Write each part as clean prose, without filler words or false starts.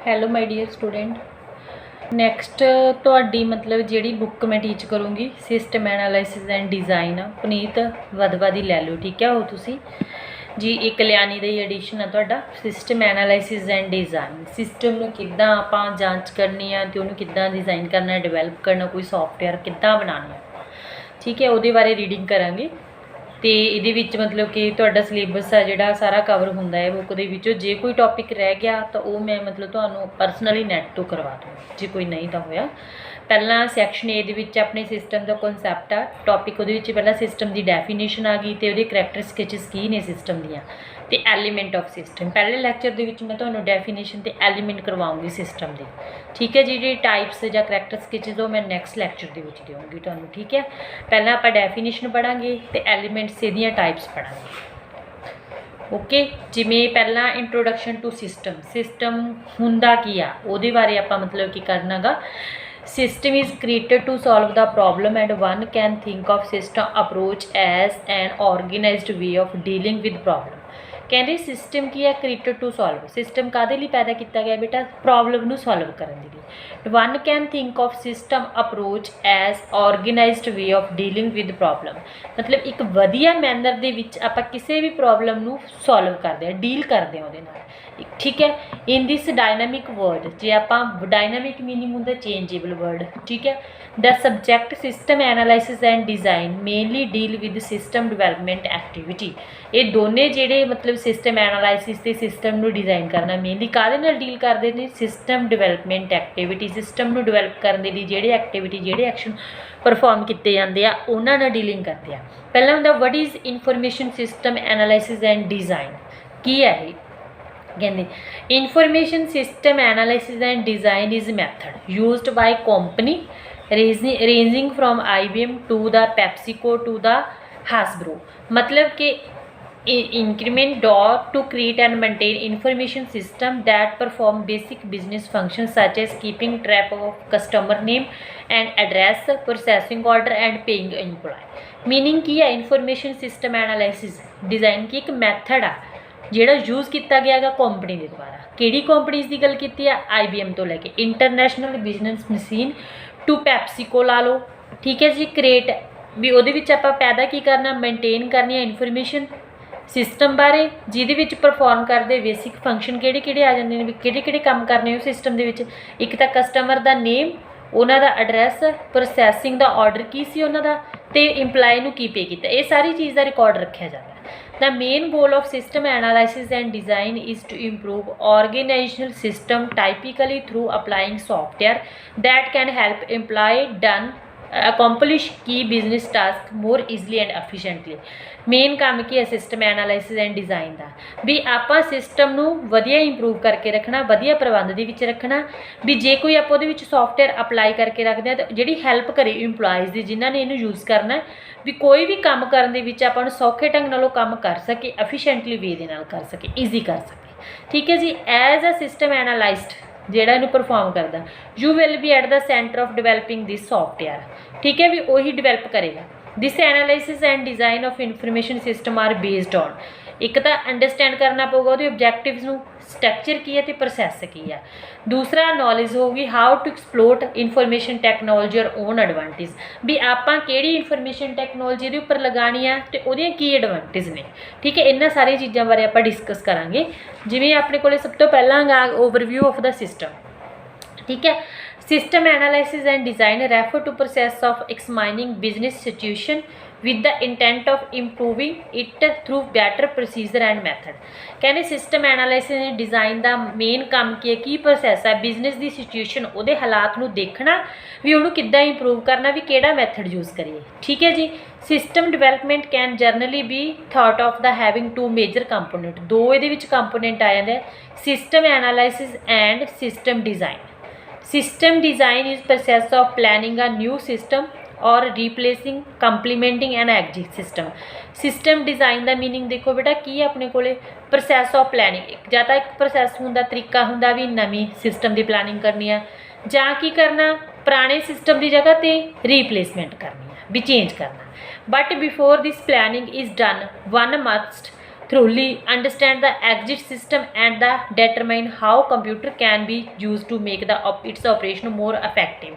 Hello my dear student. Next ਤੁਹਾਡੀ ਮਤਲਬ ਜਿਹੜੀ ਬੁੱਕ ਮੈਂ ਟੀਚ ਕਰੂੰਗੀ system analysis and design Puneet Wadhwa ਦੀ ਲੈ ਲਓ, ਠੀਕ ਹੈ। ਉਹ ਤੁਸੀਂ ਜੀ ਇਹ ਕਲਿਆਣੀ ਦਾ ਹੀ ਐਡੀਸ਼ਨ ਆ ਤੁਹਾਡਾ system analysis and design. System ਨੂੰ ਕਿੱਦਾਂ ਆਪਾਂ ਜਾਂਚ ਕਰਨੀ ਆ ਅਤੇ ਉਹਨੂੰ ਕਿੱਦਾਂ ਡਿਜ਼ਾਈਨ ਕਰਨਾ, ਡਿਵੈਲਪ ਕਰਨਾ, ਕੋਈ ਸੌਫਟਵੇਅਰ ਕਿੱਦਾਂ ਬਣਾਉਣਾ, ਠੀਕ ਹੈ, ਉਹਦੇ ਬਾਰੇ ਰੀਡਿੰਗ ਕਰਾਂਗੇ। तो ये मतलब कि तुहाडा सिलेबस आ जिहड़ा सारा कवर हुंदा है बुक दे विचों। जे कोई टॉपिक रह गया तो वो मैं मतलब तुहानूं परसनली नैट तो करवा दूँगी, जे कोई नहीं तो होया। पहला सैक्शन ए दे विच अपने सिस्टम का कॉन्सैप्ट आ टॉपिक, उहदे विच पहला सिस्टम की डेफिनेशन आ गई तो उहदे करैक्टरिस्टिक्स की ने सिस्टम दियां ते एलीमेंट ऑफ सिस्टम। पहले लैक्चर दे विच मैं तुहानूं डेफिनेशन ते एलीमेंट करवाऊँगी सिस्टम दी, ठीक है। जी टाइप्स या करैक्टरिस्टिक्स वो मैं नैक्सट लैक्चर दे विच देऊँगी तुहानूं, ठीक है। पहला आपां डेफिनेशन पढ़ांगे ते एलीमेंट्स इहदियां टाइप्स पढ़ांगे, ओके। जिवें पहला इंट्रोडक्शन टू सिस्टम, सिस्टम हुंदा की आ उहदे बारे आपां मतलब की करना गा। System is created to solve the problem and one can think of system approach as an organized way of dealing with problem। कहते सिस्टम की है क्रिएटेड टू सॉल्व, सिस्टम कादे लिए पैदा किया गया बेटा, प्रॉब्लम नू सॉल्व करने के लिए। One can think of system approach as organised way of dealing with problem, मतलब एक वधिया मैनर दे विच आपां किसी भी प्रॉब्लम नू सॉल्व करते हैं, डील करते हैं उहदे नाल, ठीक है। इन दिस डायनामिक वर्ड, जे आपां डायनामिक मीनिंग हुंदा चेंजेबल वर्ड, ठीक है। The subject system analysis and design mainly deal with system development activity. ये दोने जेडे मतलब सिस्टम एनालाइसिस ते सिस्टम नू डिजाइन करना मेनली काहदे नाल डील करते हैं, सिस्टम डिवेलपमेंट एक्टिविटी। सिस्टम नू डिवेलप करने दी जेडे एक्टिविटी जेडे एक्शन परफॉर्म किए जाते हैं उन्हां नाल डीलिंग करते हैं। पहला हुंदा what is information system analysis and design, की है ये कहते information system analysis and design is method used by company ranging from IBM to the PepsiCo to the Hasbro. मतलब कि increment dot to create and maintain information system that perform basic business function such as keeping track of customer name and address, processing order and paying employ. Meaning की है information system analysis design की एक method आ ਜਿਹੜਾ use किया गया है company के द्वारा। किहड़ी कंपनीज़ की गल की है, IBM तो लैके international business machine to PepsiCo ला लो, ठीक है जी। क्रिएट भी उहदे विच आपां पैदा की करना, मेनटेन करनी है इंफॉर्मेशन सिस्टम बारे जिहदे विच परफॉर्म करते बेसिक फंक्शन किहड़े किहड़े आ जांदे ने, किहड़े किहड़े काम करने उस सिस्टम दे विच। एक तां कस्टमर दा नेम, उन्हां दा एड्रैस, प्रोसैसिंग दा ऑर्डर की सी उन्हां दा ते इंपलाय नूं की पे कीता, ये सारी चीज़ का रिकॉर्ड रखा जाता है। The main goal of system analysis and design is to improve organizational system typically through applying software that can help employee accomplish key business tasks more easily and efficiently। Main काम की है system analysis and design का भी आपां system नू वधिया improve करके रखना, वधिया प्रबंध दे विच रखना। भी जे कोई आप उहदे विच सॉफ्टवेयर अप्लाई करके रखते हैं तो जिहड़ी हेल्प करे इंपलॉयज़ की जिन्हां ने इहनूं यूज़ करना है, भी कोई भी काम करन दे विच आपां नूं सौखे ढंग नालों काम कर सके, एफिशिएंटली वे दे नाल कर सके, ईजी कर सके, ठीक है जी। एज अ सिस्टम एनालाइस्ट ਜਿਹੜਾ ਇਹਨੂੰ परफॉर्म करता, you will be at the centre of developing this software, ठीक है। भी वही डिवेलप करेगा। This analysis and design of information system are based on, एक तो अंडरस्टैंड करना पऊगा वो ऑब्जैक्टिव्स नूं, स्ट्रक्चर की है तो प्रोसैस की है। दूसरा नॉलेज होगी how to exploit information technology और ओन एडवांटेज, भी आपां किहड़ी इंफॉर्मेशन टैक्नोलॉजी दे उपर लगानी है तो उहदियां की एडवांटेज ने, ठीक है। इन्हां सारी चीज़ों बारे आपां डिस्कस करांगे। जिवें अपने कोले सब तो पहला ओवरव्यू ऑफ द सिस्टम, ठीक है। System analysis and design refer to process of examining business situation with the intent of improving it through better procedure and method। कहने सिस्टम एनालिसिस एंड डिज़ाइन का मेन काम की process है business की situation उहदे हालात नूं देखना, भी उहनूं किद्दां इंप्रूव करना, भी किहड़ा मैथड यूज़ करिए, ठीक है जी। System development can generally be thought of the having two major component, दो इहदे विच कंपोनेंट आ जांदे, system analysis and system design. System design is process of planning a new system और replacing complementing an exist system. System design का meaning देखो बेटा की अपने को प्रोसैस ऑफ प्लैनिंग, या तो एक प्रोसैस होंदा तरीका होंदा भी नवीं सिस्टम की प्लैनिंग करनी है, जां की करना पुराने सिस्टम की जगह पर रिप्लेसमेंट करनी है, भी चेंज करना। But before this planning is done one must thoroughly understand the exit system and the determine how computer can be used to make the its operation more effective।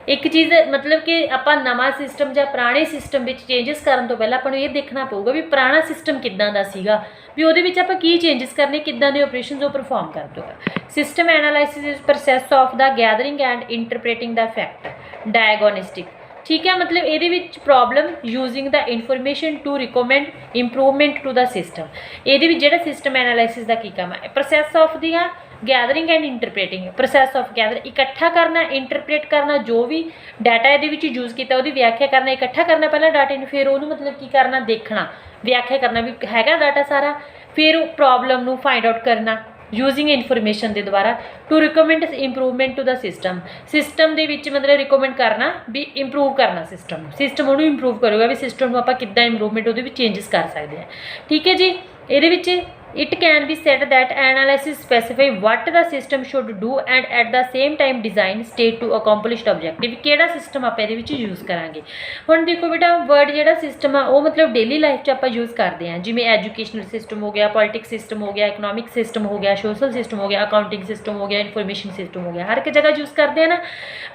एक चीज़ मतलब कि ਆਪਾਂ ਨਵਾਂ ਸਿਸਟਮ ਜਾਂ ਪੁਰਾਣੇ ਸਿਸਟਮ ਵਿੱਚ changes ਕਰਨ ਤੋਂ ਪਹਿਲਾਂ ਆਪਾਂ ਨੂੰ ਇਹ ਦੇਖਣਾ ਪਊਗਾ ਵੀ ਪੁਰਾਣਾ ਸਿਸਟਮ ਕਿੱਦਾਂ ਦਾ ਸੀਗਾ, ਵੀ ਉਹਦੇ ਵਿੱਚ ਆਪਾਂ ਕੀ ਚੇਂਜਸ ਕਰਨੇ, ਕਿੱਦਾਂ ਦੇ ਆਪਰੇਸ਼ਨਸ ਉਹ ਪਰਫਾਰਮ ਕਰ ਦੂਗਾ। System analysis is process of the gathering and interpreting the fact diagnostic. ठीक है, मतलब ये problem using the information to recommend improvement to the system. ये जो सिस्टम एनालिसिस का की काम है, process of the gathering and interpreting. Process of gather इकट्ठा करना, इंटरप्रेट करना, जो भी डाटा ये यूज़ किया वो व्याख्या करना, इकट्ठा करना पहले डाटे में, फिर उन्होंने मतलब की करना, देखना, व्याख्या करना भी हैगा डाटा सारा, फिर प्रॉब्लम नू फाइंड आउट करना यूजिंग इनफॉर्मेशन के द्वारा to recommend improvement to the system. System के मतलब रिकमेंड करना भी इंप्रूव करना सिस्टम, सिस्टम उन्होंने इंप्रूव करेगा भी सिस्टम को आप कितना इंप्रूवमेंट वो चेंजिस कर सकते हैं। ठीक है जी, ये it can be said that analysis specify what the system should do and at the same time design state to accomplished objective. किहड़ा सिस्टम आप ये यूज़ करांगे। हुण देखो बेटा, वर्ड जिहड़ा सिस्टम आ वो मतलब डेली लाइफ च आप यूज़ करते हैं, जिवें एजुकेशनल सिस्टम हो गया, पॉलिटिक्स सिस्टम हो गया, इकनॉमिक सिस्टम हो गया, सोशल सिस्टम हो गया, अकाउंटिंग सिस्टम हो गया, इनफॉर्मेशन सिस्टम हो गया, हर एक जगह यूज़ करते हैं ना।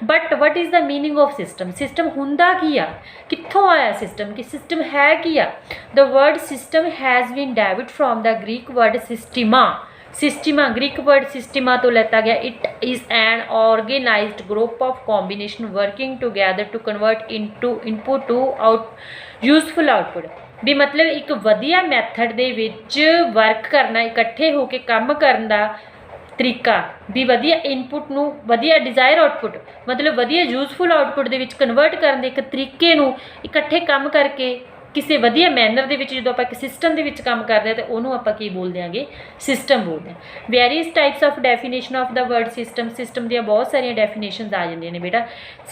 But what is the meaning of system, system हुंदा की आ, कित्थों आया सिस्टम, कि सिस्टम है की आ। The word system has been derived from the Greek word systema. Systema Greek word systema तो लेता गया। It is an organized group of combination working together to convert into input to out useful output. भी मतलब एक वधिया method they which work करना, इकट्ठे होकर काम करने का तरीका, भी वधिया इनपुट नू वधिया डिजायर आउटपुट मतलब वधिया useful output they which convert करने एक तरीके नू इकट्ठे काम करके किसी वधिया मैनर दे विच जो आप सिस्टम दे विच काम करते हैं तो उन्होंने आप की बोल देंगे, सिस्टम बोलते हैं। Various types of definition of the word system, system दी बहुत सारिया डेफिनेशन आ जाती हैं बेटा।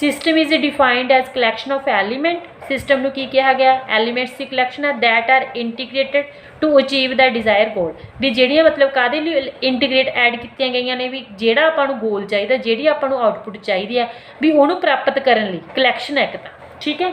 System is defined as collection of element. System नू की कहा गया, एलीमेंट्स की कलैक्शन है that are integrated to achieve the desire goal. भी ਜਿਹੜੀਆਂ मतलब कादे लिए इंटीग्रेट ऐड कीतियां गई ने, भी ਜਿਹੜਾ ਆਪਾਂ ਨੂੰ गोल चाहिए, ਜਿਹੜੀ ਆਪਾਂ ਨੂੰ आउटपुट चाहिए है, भी ਉਹਨੂੰ प्राप्त करने ਲਈ कलैक्शन है एक तो। ठीक है,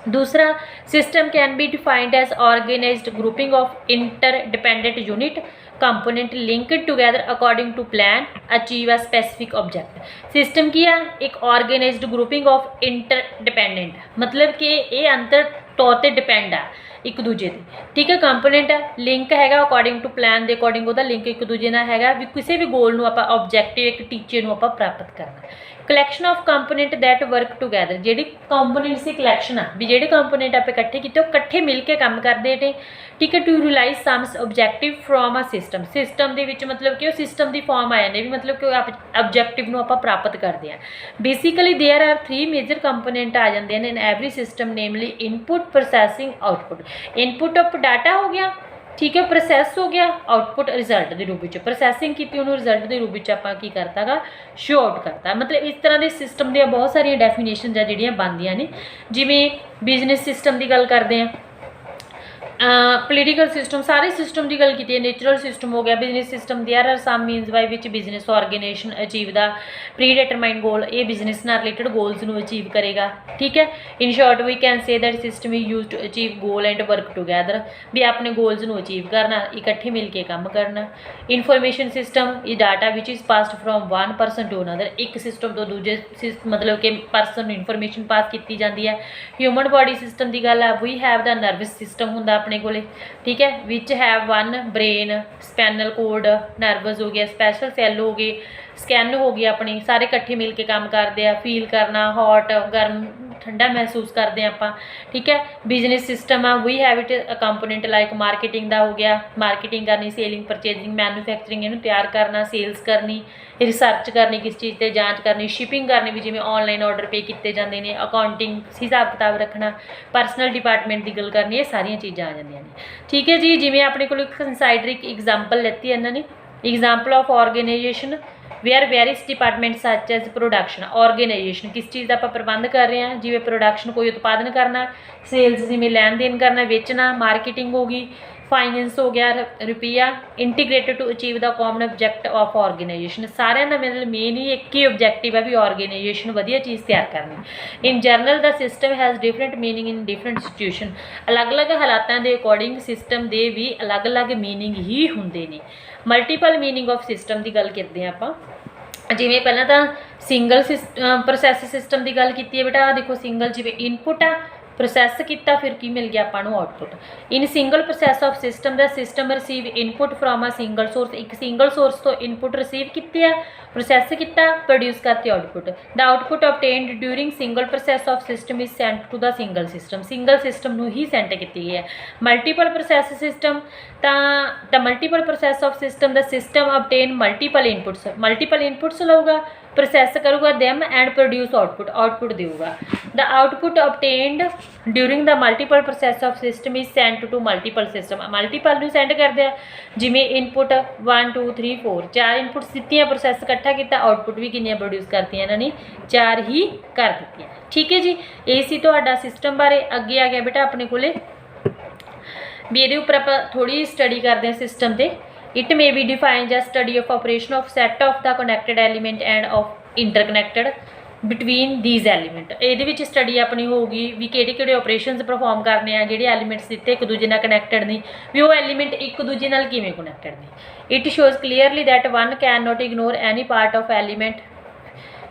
दूसरा system can be defined as organised grouping of interdependent unit component linked together according to plan achieve a specific object. System की है एक ऑर्गेनाइज्ड ग्रुपिंग ऑफ इंटरडिपेंडेंट, मतलब कि ये अंतर तौर पर डिपेंड है एक दूजे से। ठीक है, कंपोनेंट है लिंक है अकॉर्डिंग टू प्लान के अकॉर्डिंग वो लिंक एक दूजे नाल है, भी किसी भी गोल नू आपां ऑब्जेक्टिव एक टीचे नू आपां प्राप्त करना। Collection of component that work together, जिहड़ी कंपोनेंट्स की कलैक्शन आ, भी जिहड़े कंपोनेंट आप इकट्ठे कीते इकट्ठे मिल के काम करते हैं। ठीक है, to realise sums objective from a system, system के विच मतलब कि सिस्टम की फॉर्म आ जाते, भी मतलब कि ऑब्जेक्टिव नू आपां प्राप्त करते हैं। Basically there are 3 major component आ जाते हैं in every system, namely input, processing, output. Input of data हो गया, ठीक है, प्रोसैस हो गया, आउटपुट रिजल्ट के रूप में प्रोसैसिंग की उन्होंने रिजल्ट के रूप में आप की करता गा शो आउट करता। मतलब इस तरह के सिस्टम दी बहुत सारिया डेफिनेशन जिहड़ियां बनदियां ने, जिवें बिजनेस सिस्टम की गल करते हैं, पोलीटिकल सिस्टम, सारे सिस्टम की गल की। नेचुरल सिस्टम हो गया, business system, there are some means by which business organization achieve the predetermined goal, ये बिजनेस नाल रिलेटेड गोल्स नू अचीव करेगा। ठीक है, in short we can say that system is use to achieve goal and work together, भी अपने goals नू achieve करना, इकट्ठे मिल के काम करना। Information system is data which is passed from one person to another, एक सिस्टम तो दूजे मतलब कि परसन इनफॉर्मेशन पास की जाती है। ह्यूमन बॉडी सिस्टम की गल है, we have the nervous system होंदा अपने कोले। ठीक है, which have one brain, spinal cord, nervous हो गया, स्पैशल सैल हो गए, स्कैन हो गई अपनी, सारे इकट्ठे मिल के काम करते हैं। फील करना, हॉट गर्म ठंडा महसूस करते हैं आप। ठीक है, बिजनेस सिस्टम आ, we have it a component like marketing का हो गया, मार्केटिंग करनी, सेलिंग, परचेजिंग, मैन्युफैक्चरिंग, इन्हू तैयार करना, सेल्स करनी, रिसर्च करनी, किस चीज़ से जांच करनी, शिपिंग करनी, भी जिवें ऑनलाइन ऑर्डर पे किए जाते हैं, अकाउंटिंग हिसाब किताब रखना, परसनल डिपार्टमेंट की गल करनी, ये सारिया चीज़ां आ जांदियां ने। ठीक है जी, जिवें अपने कोल कंसाइडर एग्जाम्पल लैती इन्होंने, example of organisation where various department such as production. Organisation किस चीज़ का आप प्रबंध कर रहे हैं, जिवें प्रोडक्शन कोई उत्पादन करना, सेल्स जिवें लैन देन करना, बेचना, मार्केटिंग हो गई, फाइनेंस हो गया, रुपया, integrated to achieve the common object of organization, सारिਆਂ ਦਾ मतलब मेन ही एक ही ऑब्जेक्टिव है भी ऑर्गेनाइजेशन वधिया चीज़ तैयार करनी। In general the system has different meaning in different situation, अलग अलग हालातों के अकॉर्डिंग सिस्टम के भी अलग अलग मीनिंग ही होंगे ने। मल्टीपल मीनिंग ऑफ सिस्टम की गल करते हैं आप, जिमें पहला तो सिंगल प्रोसैस सिस्टम की गल की है बेटा, देखो सिंगल जिमें इनपुट आ प्रोसैस किया फिर की मिल गया आपको output. In single process of system the system receive input from a single source, एक सिंगल सोर्स तो इनपुट रिसीव की प्रोसैस किया प्रोड्यूस करती output. The output obtained during single process of system is sent to the single system नूं ही sent की गई है। मल्टीपल प्रोसैस सिस्टम तो multiple process of system the system obtain multiple inputs लऊगा, प्रोसैस करूँगा दैम एंड प्रोड्यूस आउटपुट देगा। The output obtained during the multiple process of system is sent to multiple system, multiple नूं send करते हैं, जिमें input 1 2 3 4 4 inputs दित्तियां, process इकट्ठा किया, आउटपुट भी कितनी प्रोड्यूस करती इन्होंने 4 ही कर दी। ठीक है जी, ये सी तुहाडा सिस्टम बारे। अगे आ गया बेटा अपने कोले भी ये उपर आप थोड़ी स्टडी करते हैं सिस्टम से। It may be defined as study of operation of set of the connected element and of interconnected between these element, ये स्टडी अपनी होगी भी किहड़े ऑपरेशनस परफॉर्म करने हैं जिहड़े एलीमेंट्स दिते एक दूजे नाल कनैक्टेड नहीं, भी वो एलीमेंट एक दूजे नाल किवें कनैक्टेड नहीं। It shows clearly that one can not ignore any part of element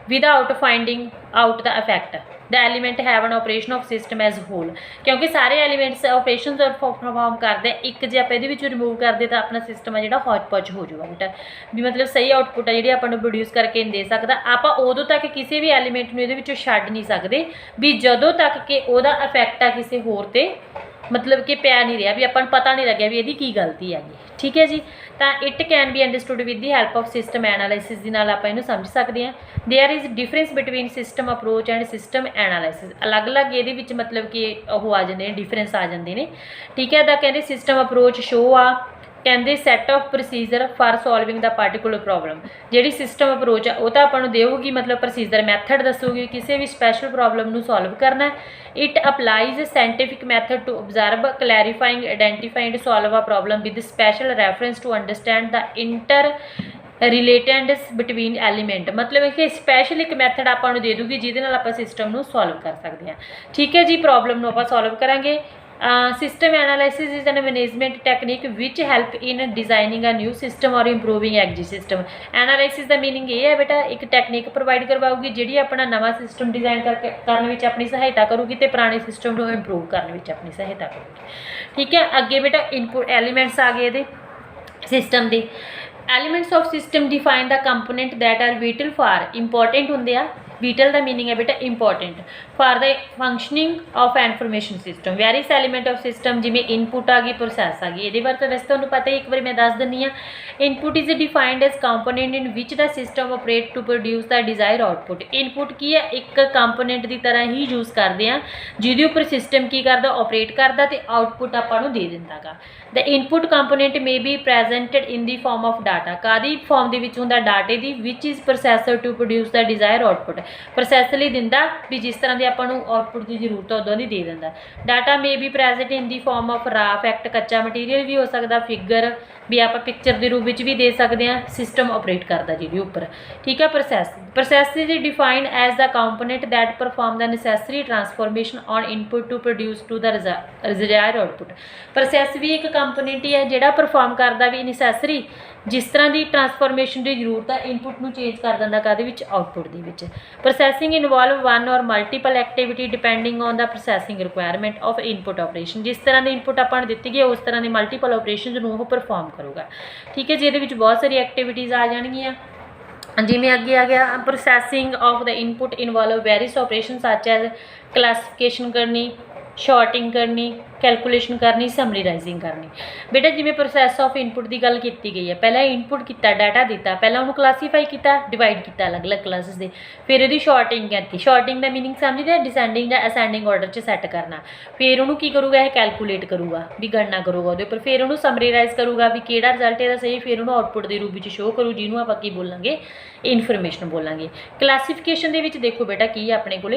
without finding out the effect the element have an operation of system as whole, क्योंकि सारे एलीमेंट्स ऑपरेशन परफॉर्म करते हैं, एक जो आप रिमूव करते तो अपना सिस्टम है जो हौच पौच हो जाएगा बेटा, भी मतलब सही आउटपुट है जी अपन प्रोड्यूस करके दे सकता। आप उदों तक किसी भी एलीमेंट में ये छड्ड नहीं सकते भी जदों तक कि वह इफैक्ट आ किसी होर ते मतलब कि पै नहीं रहा, भी अपन पता नहीं लगे भी ये की गलती हैगी। ठीक है जी, तो it can be understood with the help of system analysis दी नाल आप इहनूं समझ सकते हैं। There is difference between system approach and system analysis, अलग अलग ये मतलब कि वो आ जाते हैं डिफरेंस आ जाते हैं। ठीक है, तो कहते सिस्टम अप्रोच शो आ कहते set of procedure for solving the particular problem, जी सिस्टम अप्रोच है वो तो आपको देगी मतलब प्रोसीजर मैथड दसूगी किसी भी स्पैशल प्रॉब्लम को सॉल्व करना है। It applies scientific method to observe clarifying identifying solve a problem with special reference to understand the inter relateds between element, मतलब कि स्पैशल एक मैथड आपको दे दूगी जिहदे नाल आपां सिस्टम को सॉल्व कर सकते हैं। ठीक है जी, प्रॉब्लम को आप सॉल्व करांगे। System analysis is an management technique which help in designing a new system और इंप्रूविंग एग्जिस्टिंग सिस्टम। एनालिसिस का मीनिंग ये है बेटा एक टैक्नीक प्रोवाइड करवाऊगी जी अपना नवा सिस्टम डिजाइन करने में अपनी सहायता करूगी तो पुराने सिस्टम को इंप्रूव करने में अपनी सहायता करूगी। ठीक है, अगे बेटा इनपुट एलीमेंट्स आ गए सिस्टम के। Elements of system define the component that are vital for important होंगे आ, विटल का मीनिंग है बेटा important for the functioning of information system. Various element of system जिमें इनपुट आ गई प्रोसैस आ गई, ये बारे तो वैसे तुहानूं पता ही एक बार मैं दस दिनी हाँ। Input is defined as component in which the system operate to produce the desire output. Input की है एक कंपोनेंट की तरह ही यूज़ करते हैं जिहदे उपर सिस्टम की करता ऑपरेट करता तो आउटपुट आपां नूं दे दिंदा गा। The input component may be presented in the form of data, कादी फॉर्म दे विच हुंदा डाटे दी विच is processor to produce the desire output, process लई दिंदा भी जिस तरह की आपां नूं आउटपुट की जरूरत है उदों दी दे दिंदा। Data may be present in the form of रा फैक्ट, कच्चा मटीरियल भी हो सकता, फिगर भी आप पिक्चर के रूप में भी दे सकते हैं, सिस्टम ऑपरेट करता जिहदे उपर। ठीक है, process is defined as the component that perform the necessary transformation on input to produce to the desire output. Process भी एक कंपोनेंट ही है जिहड़ा परफॉर्म करता भी नैसेसरी जिस तरह की ट्रांसफॉर्मेशन की जरूरत है इनपुट में चेंज कर दिंदा काहदे विच आउटपुट दे विच। प्रोसैसिंग इनवॉल्व वन और multiple activity depending on the processing requirement of input operation, जिस तरह की इनपुट आपको दी गई उस तरह की मल्टीपल ऑपरेशन वो परफॉर्म करूँगा। ठीक है जी, ये बहुत सारी एक्टिविटीज़ आ जाएगियाँ जिमें अगे आ गया processing of the input involve various operation such as classification करनी, शॉर्टिंग करनी, कैलकुलेशन करनी, समरीराइजिंग करनी। बेटा जिमें प्रोसैस ऑफ इनपुट की गल की गई है, पहले इनपुट किया डाटा दिता, पहले उन्होंने क्लासीफाई किया डिवाइड किया अलग अलग क्लासेस के, फिर यदि शॉर्टिंग की, शॉर्टिंग का मीनिंग समझते हैं डिसेंडिंग या असेंडिंग ऑर्डर च सैट करना, फिर उन्होंने की करूँगा यह कैलकुलेट करूँगा भी गणना करूँगा वो पर, फिर उन्होंने समरीराइज करूँगा भी कि रिजल्ट यदा सही, फिर उन्होंने आउटपुट के रूप में शो करूँ जिन्होंं आप की बोलेंगे इनफॉर्मेशन बोलेंगे। क्लासीफिकेशन के देखो बेटा की अपने को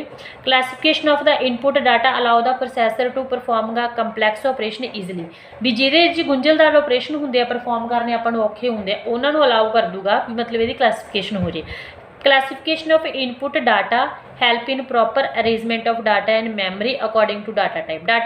classification of the input data allow the processor to perform the complex operation easily, ਵੀ ਜਿਹਦੇ 'ਚ ਗੁੰਝਲਦਾਰ ਆਪਰੇਸ਼ਨ ਹੁੰਦੇ ਆ ਪਰਫਾਰਮ ਕਰਨੇ ਆਪਾਂ ਨੂੰ ਔਖੇ ਹੁੰਦੇ ਆ ਉਹਨਾਂ ਨੂੰ ਅਲਾਉ ਕਰ ਦੂਗਾ, ਵੀ ਮਤਲਬ ਇਹਦੀ ਕਲਾਸੀਫਿਕੇਸ਼ਨ ਹੋ ਜੇ। Classification of input data help in proper arrangement of data and memory according to data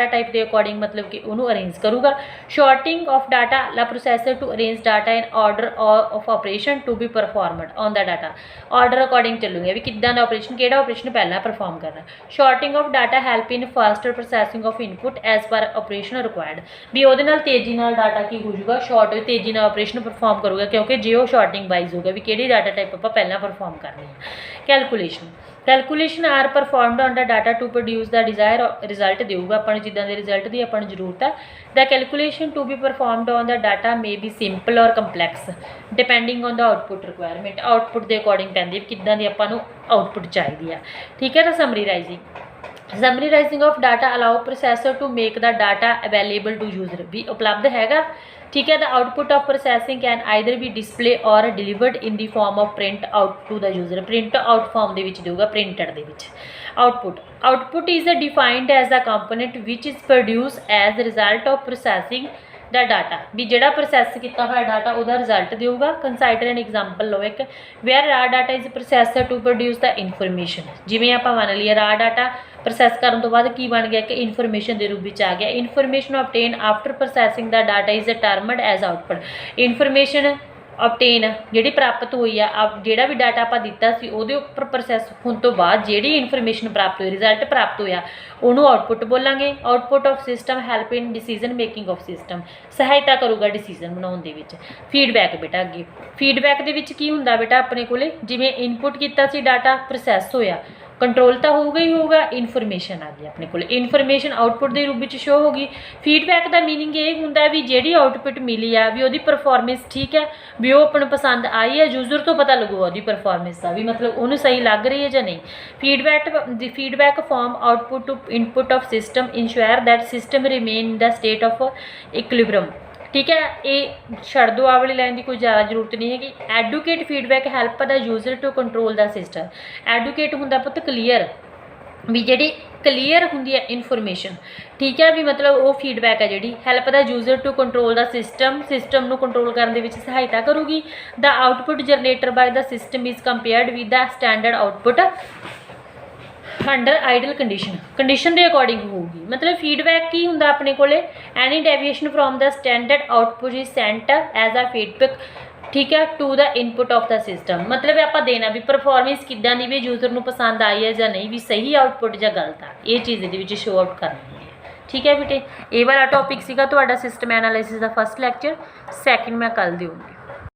type ਦੇ ਅਕੋਰਡਿੰਗ ਮਤਲਬ ਕਿ ਉਹਨੂੰ ਅਰੇਂਜ ਕਰੂਗਾ। Sorting of data allow processor to arrange data in order of operation to be performed on the data, order according ਚੱਲੂਗੇ ਵੀ ਕਿੱਦਾਂ ਦਾ operation, ਕਿਹੜਾ ਆਪਰੇਸ਼ਨ ਪਹਿਲਾਂ ਪਰਫਾਰਮ ਕਰਨਾ। Sorting of data help in faster processing of input as per operation required, ਵੀ ਉਹਦੇ ਨਾਲ ਤੇਜ਼ੀ ਨਾਲ ਡਾਟਾ ਕੀ ਹੋ ਜਾਊਗਾ, ਸ਼ਾਰਟ ਤੇਜ਼ੀ ਨਾਲ ਆਪਰੇਸ਼ਨ ਪਰਫਾਰਮ ਕਰੂਗਾ ਕਿਉਂਕਿ ਜੇ ਉਹ ਸ਼ਾਰਟਿੰਗ ਵਾਈਜ਼ ਹੋਊਗਾ ਵੀ ਕਿਹੜੀ ਡਾਟਾ ਟਾਈਪ ਆਪਾਂ ਪਹਿਲਾਂ ਪਰਫਾਰਮ ਕਰਨੀ ਹੈ। Calculation are performed on the data to produce the desire result ਦੇਊਗਾ ਆਪਾਂ ਨੂੰ, ਜਿੱਦਾਂ ਦੇ ਰਿਜ਼ਲਟ ਦੀ ਆਪਾਂ ਨੂੰ ਜ਼ਰੂਰਤ ਹੈ। The calculation to be performed on the data may be simple or complex depending on the output requirement, output ਦੇ ਅਕੋਰਡਿੰਗ ਪੈਂਦੀ ਕਿੱਦਾਂ ਦੀ ਆਪਾਂ ਨੂੰ ਆਊਟਪੁੱਟ ਚਾਹੀਦੀ ਆ। ਠੀਕ ਹੈ ਨਾ। Summarising of data allow processor to make the data available to user, ਵੀ ਉਪਲਬਧ ਹੈਗਾ। ਠੀਕ ਹੈ। The output of processing can either be display or delivered in the form of printout to the user, printout form ਦੇ ਵਿੱਚ ਦੇਊਗਾ, printed ਦੇ ਵਿੱਚ। Output is defined as the component which is produce as result of processing the data, ਵੀ ਜਿਹੜਾ process ਕੀਤਾ ਹੋਇਆ data ਉਹਦਾ ਰਿਜ਼ਲਟ ਦੇਊਗਾ। ਕੰਸਾਈਡਰ ਐਨ ਐਗਜ਼ਾਮਪਲ ਲਓ ਇੱਕ, where raw data is processor to produce the information, ਜਿਵੇਂ ਆਪਾਂ ਮੰਨ ਲਈਏ ਰਾ ਡਾਟਾ ਪ੍ਰੋਸੈਸ ਕਰਨ ਤੋਂ ਬਾਅਦ ਕੀ ਬਣ ਗਿਆ ਕਿ ਇਨਫੋਰਮੇਸ਼ਨ ਦੇ ਰੂਪ ਵਿੱਚ ਆ ਗਿਆ। Information obtain after processing the data is termed as output, information obtain ਜਿਹੜੀ ਪ੍ਰਾਪਤ ਹੋਈ ਆ, ਜਿਹੜਾ ਵੀ ਡਾਟਾ ਆਪਾਂ ਦਿੱਤਾ ਸੀ ਉਹਦੇ ਉੱਪਰ ਪ੍ਰੋਸੈਸ ਹੋਣ ਤੋਂ ਬਾਅਦ ਜਿਹੜੀ ਇਨਫੋਰਮੇਸ਼ਨ ਪ੍ਰਾਪਤ ਹੋਈ, ਰਿਜ਼ਲਟ ਪ੍ਰਾਪਤ ਹੋਇਆ, ਉਹਨੂੰ ਆਊਟਪੁੱਟ ਬੋਲਾਂਗੇ। Output of system help in decision making of system, ਸਹਾਇਤਾ ਕਰੂਗਾ ਡਿਸੀਜ਼ਨ ਬਣਾਉਣ ਦੇ ਵਿੱਚ। ਫੀਡਬੈਕ ਬੇਟਾ ਅੱਗੇ, ਫੀਡਬੈਕ ਦੇ ਵਿੱਚ ਕੀ ਹੁੰਦਾ ਬੇਟਾ ਆਪਣੇ ਕੋਲੇ, ਜਿਵੇਂ ਇਨਪੁੱਟ ਕੀਤਾ ਸੀ ਡਾਟਾ, ਪ੍ਰੋਸੈਸ ਹੋਇਆ, ਕੰਟਰੋਲ ਤਾਂ ਹੋਊਗਾ ਹੀ ਹੋਊਗਾ, ਇਨਫੋਰਮੇਸ਼ਨ ਆ ਗਈ ਆਪਣੇ ਕੋਲ, ਇਨਫੋਰਮੇਸ਼ਨ ਆਊਟਪੁੱਟ ਦੇ ਰੂਪ ਵਿੱਚ ਸ਼ੋ ਹੋ ਗਈ। ਫੀਡਬੈਕ ਦਾ ਮੀਨਿੰਗ ਇਹ ਹੁੰਦਾ ਵੀ ਜਿਹੜੀ ਆਊਟਪੁੱਟ ਮਿਲੀ ਆ ਵੀ ਉਹਦੀ ਪਰਫਾਰਮੈਂਸ ਠੀਕ ਹੈ, ਵੀ ਉਹ ਆਪਾਂ ਨੂੰ ਪਸੰਦ ਆਈ ਹੈ, ਯੂਜ਼ਰ ਤੋਂ ਪਤਾ ਲੱਗੂਗਾ ਉਹਦੀ ਪਰਫਾਰਮੈਂਸ ਦਾ, ਵੀ ਮਤਲਬ ਉਹਨੂੰ ਸਹੀ ਲੱਗ ਰਹੀ ਹੈ ਜਾਂ ਨਹੀਂ। Feedback from output to input of system ensure that system remain in the state of equilibrium. ਠੀਕ ਹੈ। ਇਹ ਛੱਡ ਦਿਓ, ਆਹ ਵਾਲੀ ਲਾਈਨ ਦੀ ਕੋਈ ਜ਼ਿਆਦਾ ਜ਼ਰੂਰਤ ਨਹੀਂ ਹੈਗੀ। Adequate feedback help the user to control the system. Adequate ਹੁੰਦਾ ਪੁੱਤ ਕਲੀਅਰ, ਵੀ ਜਿਹੜੀ ਕਲੀਅਰ ਹੁੰਦੀ ਹੈ ਇਨਫੋਰਮੇਸ਼ਨ। ਠੀਕ ਹੈ। ਵੀ ਮਤਲਬ ਉਹ ਫੀਡਬੈਕ ਹੈ ਜਿਹੜੀ help the user to control the system ਨੂੰ ਕੰਟਰੋਲ ਕਰਨ ਦੇ ਵਿੱਚ ਸਹਾਇਤਾ ਕਰੂਗੀ। The output generator by the system is compared with the standard output under ideal condition ਦੇ ਅਕੋਰਡਿੰਗ ਹੋਊਗੀ। ਮਤਲਬ ਫੀਡਬੈਕ ਕੀ ਹੁੰਦਾ ਆਪਣੇ ਕੋਲੇ, any deviation from the standard output is sent as a feedback, ਠੀਕ ਹੈ, to the input of the system. ਮਤਲਬ ਆਪਾਂ ਦੇਣਾ ਵੀ ਪਰਫਾਰਮੈਂਸ ਕਿੱਦਾਂ ਦੀ, ਵੀ ਯੂਜ਼ਰ ਨੂੰ ਪਸੰਦ ਆਈ ਹੈ ਜਾਂ ਨਹੀਂ, ਵੀ ਸਹੀ ਆਊਟਪੁੱਟ ਜਾਂ ਗਲਤ ਆ, ਇਹ ਚੀਜ਼ ਇਹਦੇ ਵਿੱਚ ਸ਼ੋ ਆਊਟ ਕਰਨੀ ਹੈ। ਠੀਕ ਹੈ ਬੇਟੇ। ਇਹ ਵਾਲਾ ਟੌਪਿਕ ਸੀਗਾ ਤੁਹਾਡਾ ਸਿਸਟਮ ਐਨਾਲਿਸਿਸ ਦਾ ਫਸਟ ਲੈਕਚਰ, ਸੈਕਿੰਡ ਮੈਂ ਕੱਲ੍ਹ ਦੇਵਾਂਗੀ।